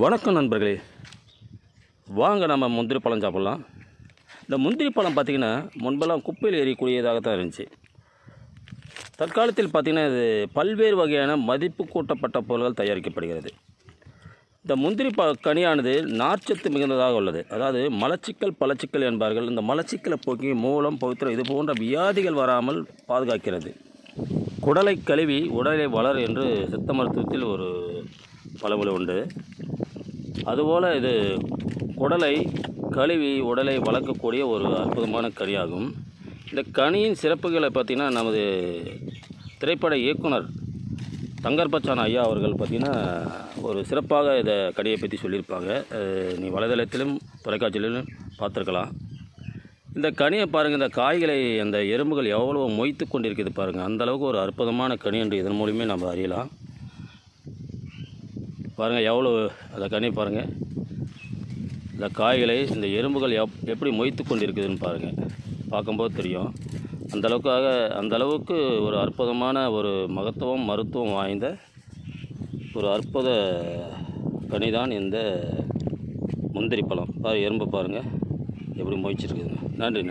வணக்கம் நண்பர்களே, வாங்க நம்ம முந்திரி பழம் சாப்பிட்லாம். இந்த முந்திரி பழம் பார்த்திங்கன்னா முன்பெல்லாம் குப்பையில் எறியக்கூடியதாக தான் இருந்துச்சு. தற்காலத்தில் பார்த்திங்கன்னா இது பல்வேறு வகையான மதிப்பு கூட்டப்பட்ட பொருட்கள் தயாரிக்கப்படுகிறது. இந்த முந்திரி கனியானது நார்ச்சத்து மிகுந்ததாக உள்ளது. அதாவது மலச்சிக்கல் பழச்சிக்கல் என்பார்கள். இந்த மலச்சிக்கலை போக்கி மூலம் பவித்திரம் இது போன்ற வியாதிகள் வராமல் பாதுகாக்கிறது. குடலை கழுவி உடலை வளர் என்று சித்த மருத்துவத்தில் ஒரு பழமொழி உண்டு. அதுபோல் இது குடலை கழுவி உடலை வளர்க்கக்கூடிய ஒரு அற்புதமான கனியாகும். இந்த கனியின் சிறப்புகளை பார்த்திங்கன்னா நமது திரைப்பட இயக்குனர் தங்கர்பச்சான் ஐயா அவர்கள் பார்த்திங்கன்னா ஒரு சிறப்பாக இதை கனியை பற்றி சொல்லியிருப்பாங்க. நீ வலைதளத்திலும் தொலைக்காட்சியிலும் பார்த்துருக்கலாம். இந்த கனியை பாருங்கள், இந்த காய்களை அந்த எறும்புகள் எவ்வளோ மொய்த்து கொண்டிருக்குது பாருங்கள். அந்தளவுக்கு ஒரு அற்புதமான கனி என்று இதன் மூலியமே நம்ம அறியலாம். பாருங்கள் எவ்வளோ அந்த கனி பாருங்கள். இந்த காய்களை இந்த எறும்புகள் எப்படி மொய்த்து கொண்டு இருக்குதுன்னு பாருங்கள். பார்க்கும்போது தெரியும். அந்தளவுக்கு ஒரு அற்புதமான ஒரு மகத்துவம் மருத்துவம் வாய்ந்த ஒரு அற்புத கனி தான் இந்த முந்திரி பழம். எறும்பு பாருங்கள் எப்படி மொய்ச்சிருக்குதுங்க. நன்றி.